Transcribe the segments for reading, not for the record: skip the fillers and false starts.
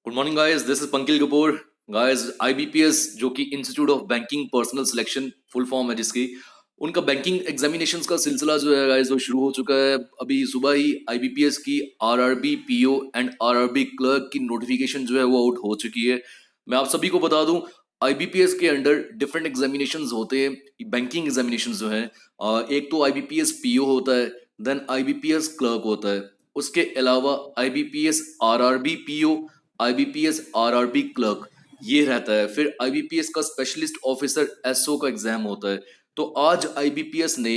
Good morning guys, this is Pankil Kapoor. Guys, IBPS जो कि institute of banking personnel selection full form है जिसकी, उनका बैंकिंग एग्जामिनेशंस का सिलसिला जो है गाइस वो शुरू हो चुका है। अभी सुबह ही आईबीपीएस की RRB PO and RRB clerk की नोटिफिकेशन जो है वो आउट हो चुकी है। मैं आप सभी को बता दूं, आईबीपीएस के अंडर डिफरेंट एग्जामिनेशंस होते हैं, बैंकिंग एग्जामिनेशंस जो हैं। एक तो आईबीपीएस पीओ होता है, देन आईबीपीएस क्लर्क होता है। उसके अलावा IBPS RRB PO, IBPS RRB clerk ये रहता है। फिर आईबीपीएस का स्पेशलिस्ट ऑफिसर एसओ का एग्जाम होता है। तो आज आईबीपीएस ने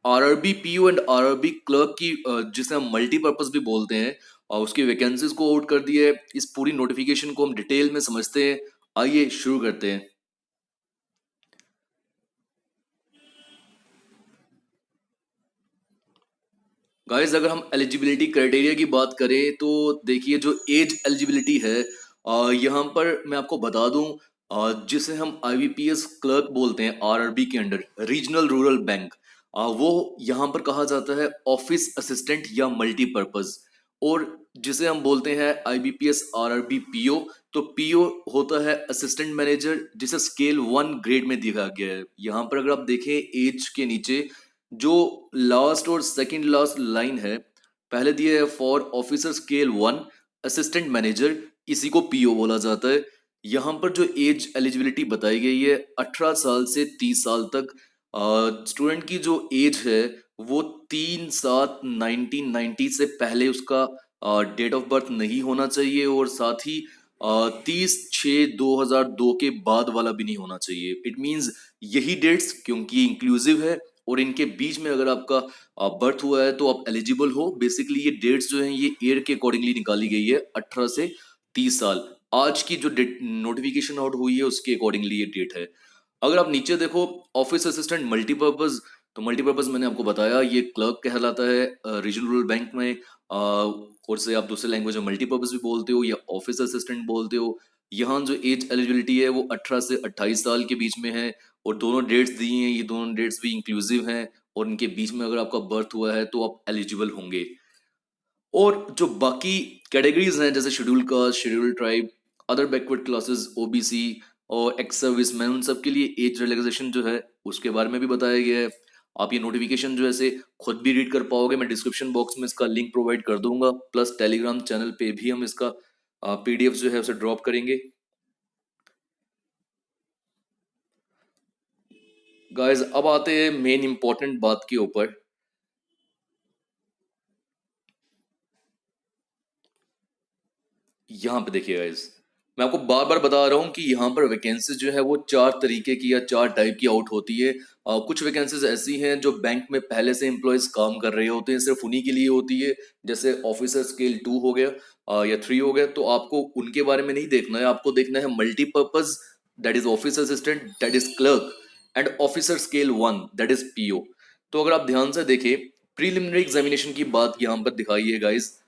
RRB PO and RRB clerk की जिसे हम मल्टीपर्पज भी बोलते हैं, और उसकी वैकेंसीज को आउट कर दिया है। इस पूरी नोटिफिकेशन को हम डिटेल में समझते हैं। आइए शुरू करते हैं। गाइस, अगर हम एलिजिबिलिटी क्राइटेरिया की बात करें तो देखिए, जो एज एलिजिबिलिटी है यहाँ पर मैं आपको बता दूं, जिसे हम आईबीपीएस क्लर्क बोलते हैं आरआरबी के अंडर, रीजनल रूरल बैंक, वो यहाँ पर कहा जाता है ऑफिस असिस्टेंट या मल्टीपर्पज। और जिसे हम बोलते हैं आईबीपीएस आरआरबी पीओ, तो पीओ होता है असिस्टेंट मैनेजर, जिसे स्केल 1 ग्रेड में दिया गया है। यहाँ पर अगर आप देखें एज के नीचे जो लास्ट और सेकंड लास्ट लाइन है, पहले दिया है for officer scale 1 assistant manager, इसी को पीओ बोला जाता है। यहाँ पर जो एज एलिजिबिलिटी बताई गई है 18 साल से 30 साल तक। स्टूडेंट की जो एज है वो 3/7/1990 से पहले उसका डेट ऑफ बर्थ नहीं होना चाहिए, और साथ ही 30/6/2002 के बाद वाला भी नहीं होना चाहिए। इट मींस यही डेट्स, क्योंकि इंक्लूसिव है और इनके बीच में अगर आपका बर्थ हुआ है तो आप एलिजिबल हो। बेसिकली ये डेट्स जो हैं ये ईयर के अकॉर्डिंगली निकाली गई है, 18 से 30 साल। आज की जो डेट नोटिफिकेशन आउट हुई है उसके अकॉर्डिंगली ये डेट है। अगर आप नीचे देखो, ऑफिस असिस्टेंट मल्टीपर्पज, तो मल्टीपर्पज मैंने आपको बताया ये क्लर्क कहलाता है रीजनल रूरल बैंक में। और से आप दूसरे लैंग्वेज में मल्टीपर्पज भी बोलते हो या ऑफिस असिस्टेंट बोलते हो। यहाँ जो एज एलिजिबिलिटी है वो 18 से 28 साल के बीच में है, और दोनों डेट्स दी हैं, ये दोनों डेट्स भी इंक्लूसिव हैं, और इनके बीच में अगर आपका बर्थ हुआ है तो आप एलिजिबल होंगे। और जो बाकी कैटेगरीज हैं जैसे schedule caste, schedule tribe, other backward classes, OBC और एक्स सर्विस मैन, उन सब के लिए एज रिलैक्सेशन जो है उसके बारे में भी बताया गया है। आप ये नोटिफिकेशन जो है से खुद भी रीड कर पाओगे। मैं डिस्क्रिप्शन बॉक्स में इसका लिंक प्रोवाइड कर दूंगा, प्लस टेलीग्राम चैनल पे भी हम इसका पीडीएफ जो है उसे ड्रॉप करेंगे। गाइस, अब आते हैं मेन इंपॉर्टेंट बात के ऊपर। यहाँ पे देखिए गाइस, मैं आपको बार बार बता रहा हूँ कि यहाँ पर वैकेंसीज जो है वो 4 तरीके की या 4 टाइप की आउट होती है। कुछ वैकेंसीज ऐसी हैं जो बैंक में पहले से एम्प्लॉयज काम कर रहे होते हैं, सिर्फ उन्हीं के लिए होती है। जैसे ऑफिसर स्केल 2 हो गया या 3 हो गया, तो आपको उनके बारे में नहीं देखना है, आपको देखना है multipurpose, that is office assistant, that is clerk, and officer scale 1, that is PO. तो अगर आप ध्यान से देखें, प्रीलिमिनरी एग्जामिनेशन की बात यहाँ पर दिखाई है गाइस।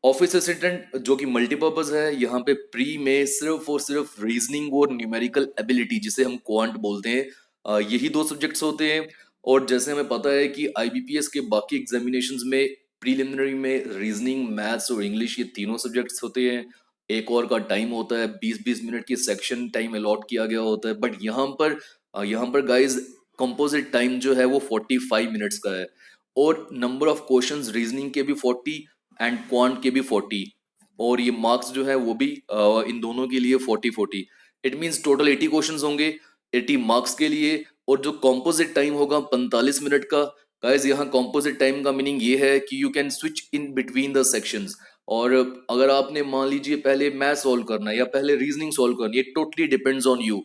ऑफिस असिस्टेंट जो कि मल्टीपर्पज है, यहाँ पे प्री में सिर्फ और सिर्फ रीजनिंग और न्यूमेरिकल एबिलिटी, जिसे हम क्वांट बोलते हैं, यही 2 सब्जेक्ट्स होते हैं। और जैसे हमें पता है कि आईबीपीएस के बाकी एग्जामिनेशंस में प्रीलिमिनरी में रीजनिंग, मैथ्स और इंग्लिश, ये तीनों सब्जेक्ट्स होते हैं। एक और का टाइम होता है, 20-20 मिनट की सेक्शन टाइम अलॉट किया गया होता है। बट यहाँ पर गाइज कंपोजिट टाइम जो है वो 45 मिनट्स का है, और नंबर ऑफ क्वेश्चंस रीजनिंग के भी 40 एंड क्वांट के भी 40, और ये मार्क्स जो है वो भी इन दोनों के लिए 40-40। इट मींस टोटल 80 क्वेश्चंस होंगे 80 मार्क्स के लिए। और जो कॉम्पोजिट टाइम होगा 45 मिनट का। गाइस, यहाँ कॉम्पोजिट टाइम का मीनिंग ये है कि you can switch in between the sections. और अगर आपने मान लीजिए पहले मैथ सॉल्व करना है या पहले रीजनिंग सॉल्व करनी है, टोटली डिपेंड्स ऑन यू।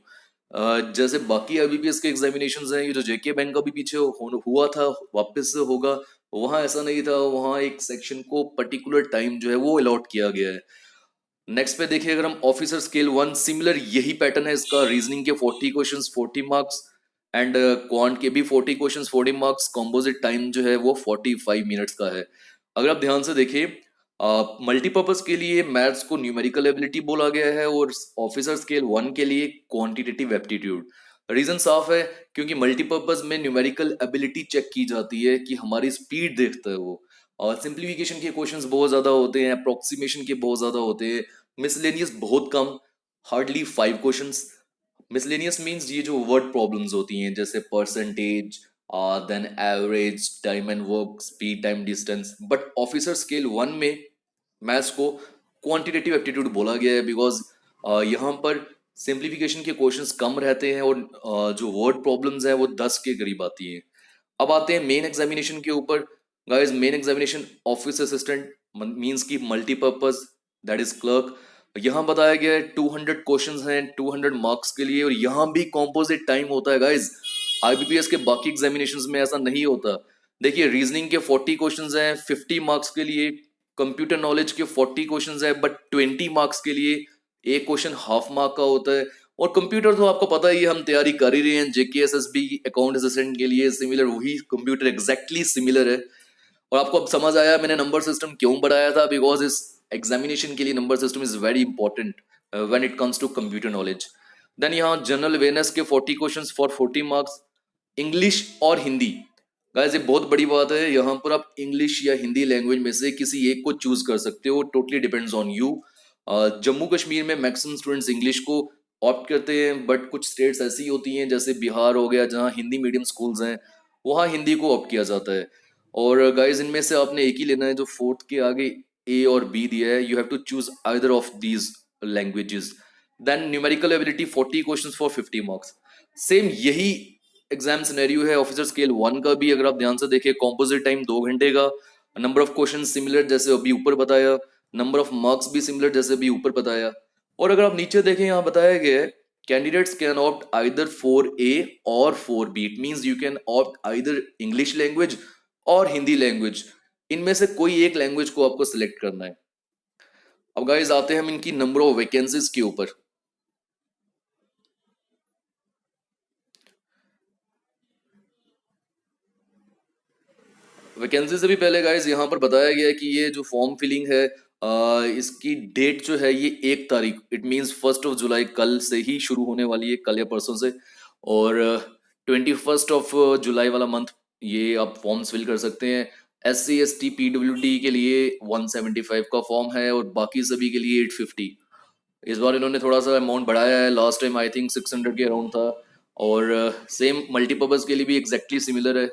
जैसे बाकी आईबीपीएस के एग्जामिनेशंस हैं, ये जो जेके बैंक का भी पीछे हुआ था, वापस से होगा, वहां ऐसा नहीं था। वहां एक सेक्शन को पर्टिकुलर टाइम जो है वो अलॉट किया गया है। नेक्स्ट पे देखिए, अगर हम ऑफिसर स्केल 1, सिमिलर यही पैटर्न है इसका। रीजनिंग के 40 क्वेश्चंस 40 मार्क्स, एंड क्वांट के भी 40 क्वेश्चंस 40 मार्क्स। कॉम्पोजिट टाइम जो है वो 45 मिनट्स का है। अगर आप ध्यान से देखिए, मल्टीपर्पज के लिए मैथ्स को न्यूमेरिकल एबिलिटी बोला गया है, और ऑफिसर स्केल 1 के लिए क्वांटिटेटिव एप्टीट्यूड। रीजन साफ है, क्योंकि मल्टीपर्पज में न्यूमेरिकल एबिलिटी चेक की जाती है कि हमारी स्पीड देखता है वो। और सिंप्लीफिकेशन के क्वेश्चंस बहुत ज्यादा होते हैं, अप्रोक्सीमेशन के बहुत ज्यादा होते हैं, मिसलेनियस बहुत कम, हार्डली 5 क्वेश्चंस। मिसलेनियस मीन्स ये जो वर्ड प्रॉब्लम्स होती हैं जैसे percentage, then average, time and work, speed, time, distance. But officer scale 1 में मैथ्स को क्वांटिटेटिव एप्टीट्यूड बोला गया है बिकॉज यहाँ पर सिंप्लीफिकेशन के क्वेश्चंस कम रहते हैं और जो वर्ड प्रॉब्लम्स है वो 10 के करीब आती है। अब आते हैं मेन एग्जामिनेशन के ऊपर। Guys main examination office assistant means की मल्टीपर्पज, दैट इज क्लर्क। यहाँ बताया गया है 200 क्वेश्चंस हैं 200 मार्क्स के लिए, और यहाँ भी कॉम्पोजिट टाइम होता है गाइस। आईबीपीएस के बाकी एग्जामिनेशंस में ऐसा नहीं होता। देखिए रीजनिंग के 40 क्वेश्चंस हैं 50 मार्क्स के लिए, कंप्यूटर नॉलेज के 40 क्वेश्चंस हैं बट 20 मार्क्स के लिए, एक क्वेश्चन हाफ मार्क का होता है। और कंप्यूटर तो आपको पता ही है, हम तैयारी कर ही रहे हैं जेकेएसएसबी अकाउंट असिस्टेंट के लिए, सिमिलर वही कंप्यूटर एग्जैक्टली सिमिलर है। और आपको अब समझ आया मैंने नंबर सिस्टम क्यों बढ़ाया था, बिकॉज इस एग्जामिनेशन के लिए number system is very important when it comes to computer knowledge. Then यहाँ जनरल अवेयरनेस के 40 क्वेश्चंस फॉर 40 मार्क्स, इंग्लिश और हिंदी। गाइस ये बहुत बड़ी बात है, यहाँ पर आप इंग्लिश या हिंदी लैंग्वेज में से किसी एक को चूज कर सकते हो, totally depends on you. Jammu Kashmir में मैक्सिमम स्टूडेंट्स इंग्लिश को ऑप्ट करते हैं, बट कुछ स्टेट्स ऐसी होती हैं जैसे बिहार हो गया जहाँ हिंदी मीडियम स्कूल्स हैं, वहाँ हिंदी को ऑप्ट किया जाता है। और गाइस इनमें से आपने एक ही लेना है जो फोर्थ के आगे ए और बी दिया है, you have to choose either of these languages. Then numerical ability 40 questions for 50 marks. Same यही एग्जाम सिनेरियो है ऑफिसर स्केल 1 का भी। अगर आप ध्यान से देखें कॉम्पोजिट टाइम 2 घंटे का, नंबर ऑफ क्वेश्चन सिमिलर जैसे अभी ऊपर बताया, नंबर ऑफ मार्क्स भी सिमिलर जैसे अभी ऊपर बताया। और अगर आप नीचे देखें यहाँ बताया गया है candidates can opt either for A और for B, it means you can opt either English language और हिंदी लैंग्वेज, इनमें से कोई एक लैंग्वेज को आपको सिलेक्ट करना है। अब गाइस आते हैं हम इनकी नंबर ऑफ वैकेंसीज के ऊपर। वैकेंसी से भी पहले गाइस यहाँ पर बताया गया है कि ये जो फॉर्म फिलिंग है इसकी डेट जो है ये 1 तारीख, इट मींस 1 जुलाई, कल से ही शुरू होने वाली है, कल या परसों से। और 21 जुलाई वाला मंथ ये आप फॉर्म्स फिल कर सकते हैं। SC ST PWD के लिए 175 का फॉर्म है और बाकी सभी के लिए 850। इस बार इन्होंने थोड़ा सा अमाउंट बढ़ाया है, लास्ट टाइम आई थिंक 600 के अराउंड था। और सेम मल्टीपर्पज के लिए भी एग्जैक्टली सिमिलर है।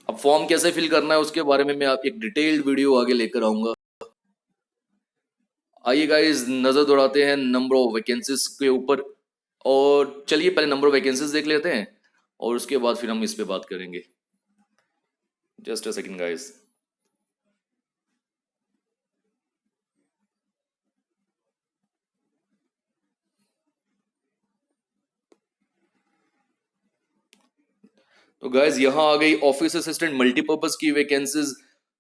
अब फॉर्म कैसे फिल करना है उसके बारे में मैं आप एक डिटेल्ड वीडियो आगे लेकर आऊंगा। आइए गाइस नजर दौड़ाते हैं नंबर ऑफ वैकेंसीज के ऊपर। और चलिए पहले नंबर ऑफ वैकेंसीज देख लेते हैं और उसके बाद फिर हम इस पे बात करेंगे। Just a second guys. तो गाइज यहाँ आ गई ऑफिस असिस्टेंट मल्टीपर्पज की वैकेंसीज।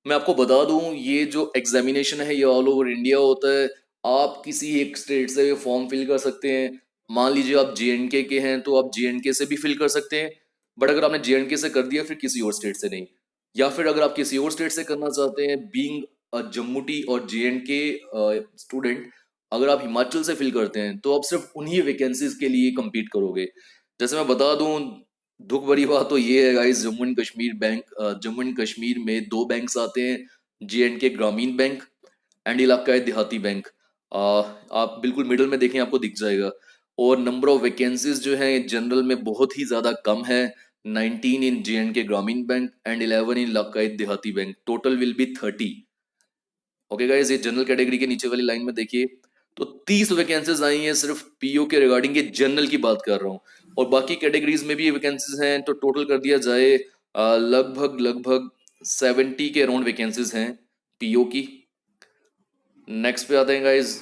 मैं आपको बता दूं ये जो एग्जामिनेशन है ये ऑल ओवर इंडिया होता है। आप किसी एक स्टेट से ये फॉर्म फिल कर सकते हैं। मान लीजिए आप JNK के हैं तो आप JNK से भी फिल कर सकते हैं, बट अगर आपने JNK से कर दिया फिर किसी और स्टेट से नहीं। या फिर अगर आप किसी और स्टेट से करना चाहते हैं, बीइंग अ जम्मूटी और JNK स्टूडेंट, अगर आप हिमाचल से फिल करते हैं तो आप सिर्फ उन्हीं वैकेंसीज के लिए compete करोगे। जैसे मैं बता दूं, दुख भरी बात तो ये है गाइस, जम्मू एंड कश्मीर में 2 बैंक्स आते हैं, JNK ग्रामीण बैंक एंड इलाकाई देहाती बैंक। आप बिल्कुल मिडल में देखें आपको दिख जाएगा। और नंबर ऑफ वैकेंसीज जो है जनरल में बहुत ही ज्यादा कम है, 19 इन JNK ग्रामीण बैंक एंड 11 इन इलाकाई देहाती bank, total will be 30। Okay guys ये जनरल कैटेगरी के नीचे वाली लाइन में देखिए, तो 30 वैकेंसीज आई हैं सिर्फ PO के रिगार्डिंग, ये जनरल की बात कर रहा हूँ। और बाकी कैटेगरीज में भी वैकेंसीज हैं, तो टोटल कर दिया जाए लगभग लगभग 70 के अराउंड वैकेंसीज हैं PO की। नेक्स्ट पे आते हैं गाइज,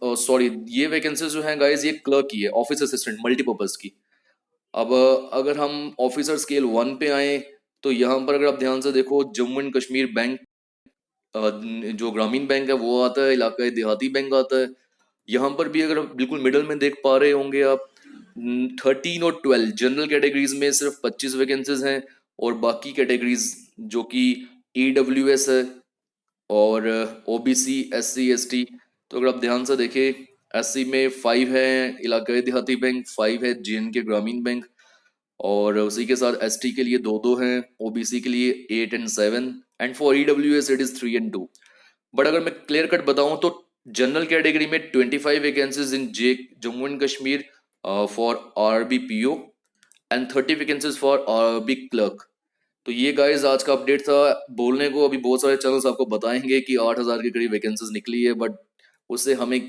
सॉरी ये वैकेंसीज जो हैं गाइज ये क्लर्क की है, ऑफिस असिस्टेंट मल्टीपर्पज की। अब अगर हम ऑफिसर स्केल 1 पे आए तो यहाँ पर अगर आप ध्यान से देखो जम्मू एंड कश्मीर बैंक, जो ग्रामीण बैंक है वो आता है, इलाकाई देहाती बैंक आता है। यहाँ पर भी अगर आप बिल्कुल मिडल में देख पा रहे होंगे आप, 13 और 12 जनरल कैटेगरीज में सिर्फ 25 वैकेंसीज हैं। और बाकी कैटेगरीज जो कि EWS है और OBC SC ST, तो अगर आप ध्यान से देखें SC में 5 है इलाकाई देहाती बैंक, 5 है JNK ग्रामीण बैंक, और उसी के साथ ST के लिए 2-2 हैं, OBC के लिए 8 and 7, and for EWS it is 3 and 2। But अगर मैं क्लियर कट बताऊं तो जनरल कैटेगरी में 25 vacancies in J Jammu and Kashmir for RB PO and 30 vacancies for RB clerk. तो ये गाइस आज का अपडेट था। बोलने को अभी बहुत सारे चैनल्स आपको बताएंगे कि 8,000 के करीब वैकेंसीज निकली है, बट उससे हमें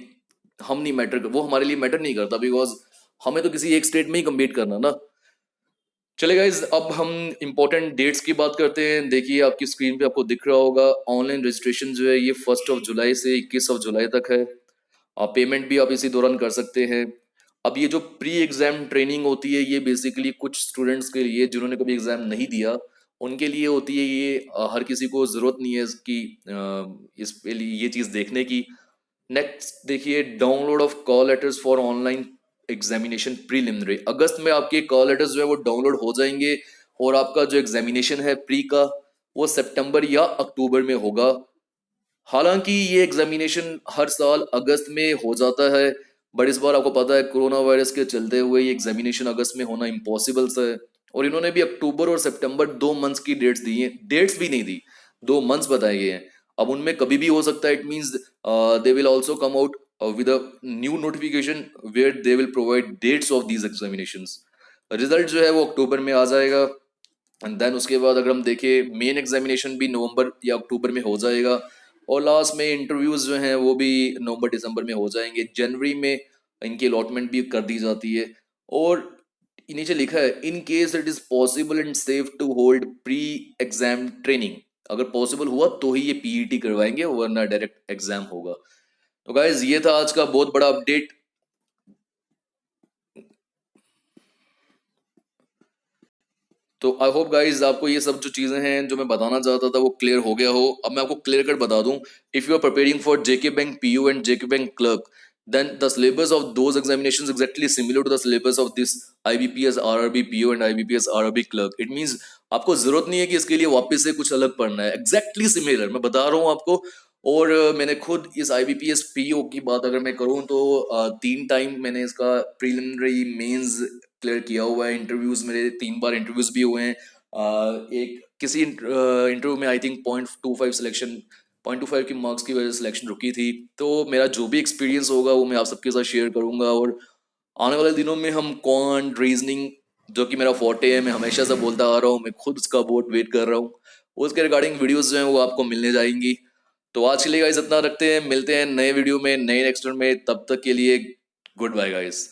हम नहीं मैटर, वो हमारे लिए मैटर नहीं करता, बिकॉज हमें तो किसी एक स्टेट में ही कम्पीट करना ना। चले गाइज, अब हम इंपॉर्टेंट डेट्स की बात करते हैं। देखिए आपकी स्क्रीन पे आपको दिख रहा होगा, ऑनलाइन रजिस्ट्रेशन जो है ये 1 जुलाई से 21 जुलाई तक है। पेमेंट भी आप इसी दौरान कर सकते हैं। अब ये जो प्री एग्जाम ट्रेनिंग होती है ये बेसिकली कुछ स्टूडेंट्स के लिए जिन्होंने कभी एग्जाम नहीं दिया उनके लिए होती है। ये हर किसी को जरूरत नहीं है इसकी, इस पे ये चीज देखने की। नेक्स्ट देखिए, download of call letters for online examination preliminary. अगस्त में आपके कॉल लेटर्स जो है वो डाउनलोड हो जाएंगे और आपका जो एग्जामिनेशन है प्री का वो सितंबर या अक्टूबर में होगा। हालांकि ये एग्जामिनेशन हर साल अगस्त में हो जाता है, बट इस बार आपको पता है कोरोना वायरस के चलते हुए ये एग्जामिनेशन अगस्त में होना इम्पॉसिबल सा है। और इन्होंने भी अक्टूबर और सितंबर 2 मंथ्स की डेट्स दी हैं, डेट्स भी नहीं दी, 2 मंथ्स बताए गए हैं। अब उनमें कभी भी हो सकता है, it means they will also come out with a new notification where they will provide dates of these examinations. Result जो है वो अक्टूबर में आ जाएगा एंड देन उसके बाद अगर हम देखें मेन एग्जामिनेशन भी नवंबर या अक्टूबर में हो जाएगा और लास्ट में इंटरव्यूज जो हैं वो भी नवंबर दिसंबर में हो जाएंगे। जनवरी में इनकी अलॉटमेंट भी कर दी जाती है। और नीचे लिखा है in case it is possible and safe to hold pre exam training. अगर पॉसिबल हुआ तो ही ये पीईटी करवाएंगे वरना डायरेक्ट एग्जाम होगा। तो गाइज ये था आज का बहुत बड़ा अपडेट। तो आई होप गाइज आपको ये सब जो चीजें हैं जो मैं बताना चाहता था वो क्लियर हो गया हो। अब मैं आपको क्लियर कट बता दूं, if you are preparing for JK bank PO and JK bank clerk then the syllabus of those examinations exactly similar to the syllabus of this IBPS RRB PO and IBPS RRB clerk. It means आपको जरूरत नहीं है कि इसके लिए वापस से कुछ अलग पढ़ना है, एग्जैक्टली सिमिलर मैं बता रहा हूँ आपको। और मैंने खुद इस IBPS PO की बात अगर मैं करूँ तो 3 टाइम मैंने इसका प्रिलिमिनरी मेंस क्लियर किया हुआ है। इंटरव्यूज मेरे 3 बार इंटरव्यूज भी हुए हैं। एक किसी इंटरव्यू में आई थिंक 0.25 सिलेक्शन, 0.25 की मार्क्स की वजह से सिलेक्शन रुकी थी। तो मेरा जो भी एक्सपीरियंस होगा वो मैं आप सबके साथ शेयर करूंगा। और आने वाले दिनों में हम क्वांट रीजनिंग जो कि मेरा फोर्टे है, मैं हमेशा से बोलता आ रहा हूँ, मैं खुद उसका बहुत वेट कर रहा हूँ, उसके रिगार्डिंग वीडियोस जो हैं वो आपको मिलने जाएंगी। तो आज के लिए गाइस इतना रखते हैं, मिलते हैं नए वीडियो में नए नेक्स्ट में, तब तक के लिए गुड बाय गाइस।